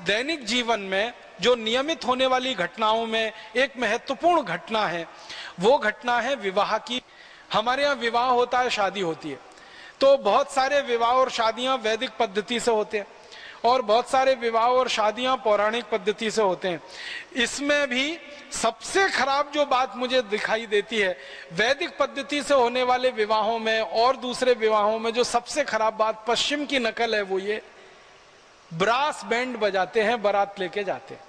दैनिक जीवन में जो नियमित होने वाली घटनाओं में एक महत्वपूर्ण घटना है, वो घटना है विवाह की। हमारे यहाँ विवाह होता है, शादी होती है, तो बहुत सारे विवाह और शादियां वैदिक पद्धति से होते हैं और बहुत सारे विवाह और शादियां पौराणिक पद्धति से होते हैं। इसमें भी सबसे खराब जो बात मुझे दिखाई देती है वैदिक पद्धति से होने वाले विवाहों में और दूसरे विवाहों में, जो सबसे खराब बात पश्चिम की नकल है, वो ये ब्रास बैंड बजाते हैं, बारात लेके जाते हैं।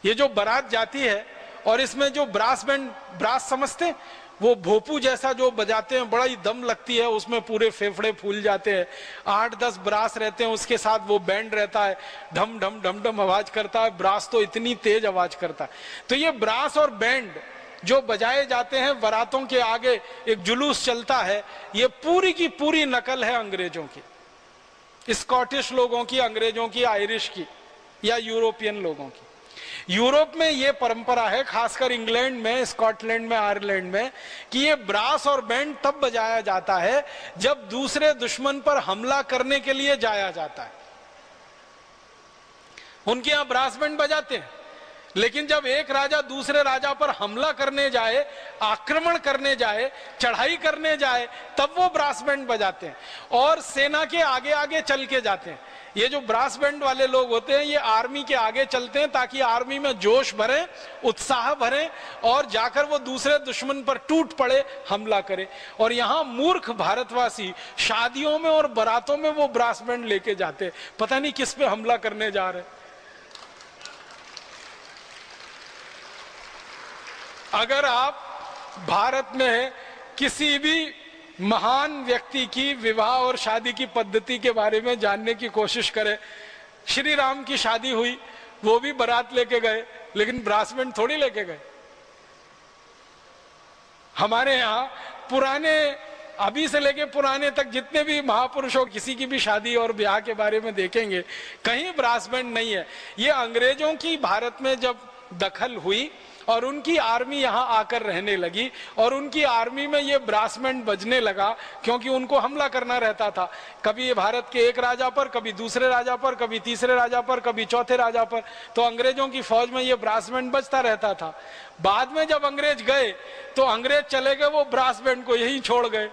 ये जो बारात जाती है और इसमें जो ब्रास बैंड, ब्रास समझते हैं, वो भोपू जैसा जो बजाते हैं, बड़ा ही दम लगती है, उसमें पूरे फेफड़े फूल जाते हैं, 8-10 ब्रास रहते हैं, उसके साथ वो बैंड रहता है, ढम ढम ढम ढम आवाज करता है। ब्रास तो इतनी तेज आवाज करता है। तो ये ब्रास और बैंड जो बजाए जाते हैं बारातों के आगे, एक जुलूस चलता है, ये पूरी की पूरी नकल है अंग्रेजों की, स्कॉटिश लोगों की, अंग्रेजों की, आयरिश की या यूरोपियन लोगों की। यूरोप में ये परंपरा है, खासकर इंग्लैंड में, स्कॉटलैंड में, आयरलैंड में, कि ये ब्रास और बैंड तब बजाया जाता है जब दूसरे दुश्मन पर हमला करने के लिए जाया जाता है। उनके यहां ब्रास बैंड बजाते हैं, लेकिन जब एक राजा दूसरे राजा पर हमला करने जाए, आक्रमण करने जाए, चढ़ाई करने जाए, तब वो ब्रास बैंड बजाते हैं और सेना के आगे आगे चल के जाते हैं। ये जो ब्रास बैंड वाले लोग होते हैं, ये आर्मी के आगे चलते हैं ताकि आर्मी में जोश भरे, उत्साह भरे और जाकर वो दूसरे दुश्मन पर टूट पड़े, हमला करे। और यहाँ मूर्ख भारतवासी शादियों में और बारातों में वो ब्रास बैंड लेके जाते, पता नहीं किस पे हमला करने जा रहे। अगर आप भारत में किसी भी महान व्यक्ति की विवाह और शादी की पद्धति के बारे में जानने की कोशिश करें, श्री राम की शादी हुई, वो भी बारात लेके गए, लेकिन ब्रास बैंड थोड़ी लेके गए। हमारे यहाँ पुराने, अभी से लेके पुराने तक जितने भी महापुरुषों किसी की भी शादी और ब्याह के बारे में देखेंगे, कहीं ब्रास बैंड नहीं है। ये अंग्रेजों की भारत में जब दखल हुई और उनकी आर्मी यहाँ आकर रहने लगी और उनकी आर्मी में ये ब्रास बैंड बजने लगा, क्योंकि उनको हमला करना रहता था, कभी भारत के एक राजा पर, कभी दूसरे राजा पर, कभी तीसरे राजा पर, कभी चौथे राजा पर, तो अंग्रेजों की फौज में ये ब्रास बैंड बजता रहता था। बाद में जब अंग्रेज गए तो अंग्रेज चले गए, वो ब्रास बैंड को यहीं छोड़ गए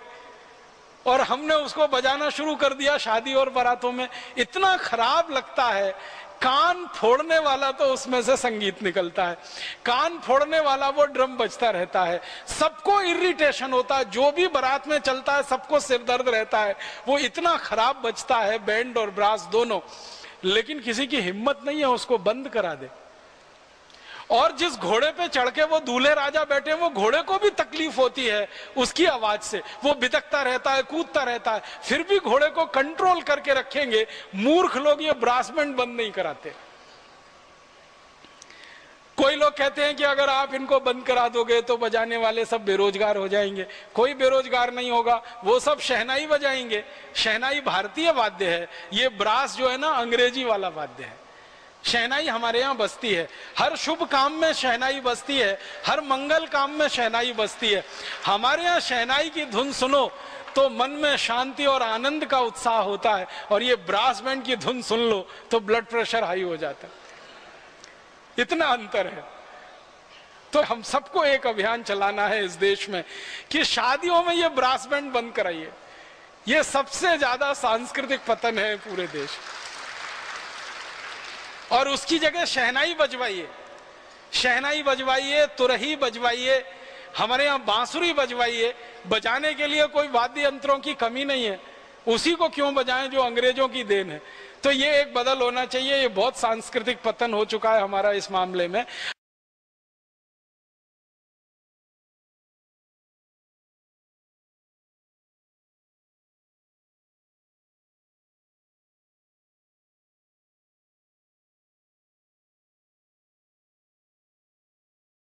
और हमने उसको बजाना शुरू कर दिया शादी और बारातों में। इतना खराब लगता है, कान फोड़ने वाला तो उसमें से संगीत निकलता है, कान फोड़ने वाला वो ड्रम बजता रहता है, सबको इरिटेशन होता है, जो भी बारात में चलता है सबको सिर दर्द रहता है, वो इतना खराब बजता है, बैंड और ब्रास दोनों। लेकिन किसी की हिम्मत नहीं है उसको बंद करा दे। और जिस घोड़े पे चढ़ के वो दूल्हे राजा बैठे, वो घोड़े को भी तकलीफ होती है उसकी आवाज से, वो बिदकता रहता है, कूदता रहता है, फिर भी घोड़े को कंट्रोल करके रखेंगे। मूर्ख लोग ये ब्रास बैंड बंद नहीं कराते। कोई लोग कहते हैं कि अगर आप इनको बंद करा दोगे तो बजाने वाले सब बेरोजगार हो जाएंगे। कोई बेरोजगार नहीं होगा, वो सब शहनाई बजाएंगे। शहनाई भारतीय वाद्य है, ये ब्रास जो है ना अंग्रेजी वाला वाद्य है। शहनाई हमारे यहाँ बजती है, हर शुभ काम में शहनाई बजती है, हर मंगल काम में शहनाई बजती है। हमारे यहाँ शहनाई की धुन सुनो तो मन में शांति और आनंद का उत्साह होता है, और ये ब्रास बैंड की धुन सुन लो तो ब्लड प्रेशर हाई हो जाता है। इतना अंतर है। तो हम सबको एक अभियान चलाना है इस देश में कि शादियों में ये ब्रास बैंड बंद कराइए। ये सबसे ज्यादा सांस्कृतिक पतन है पूरे देश, और उसकी जगह शहनाई बजवाइए, शहनाई बजवाइए, तुरही बजवाइए, हमारे यहाँ बांसुरी बजवाइए। बजाने के लिए कोई वाद्य यंत्रों की कमी नहीं है, उसी को क्यों बजाएं जो अंग्रेजों की देन है। तो ये एक बदल होना चाहिए। ये बहुत सांस्कृतिक पतन हो चुका है हमारा इस मामले में।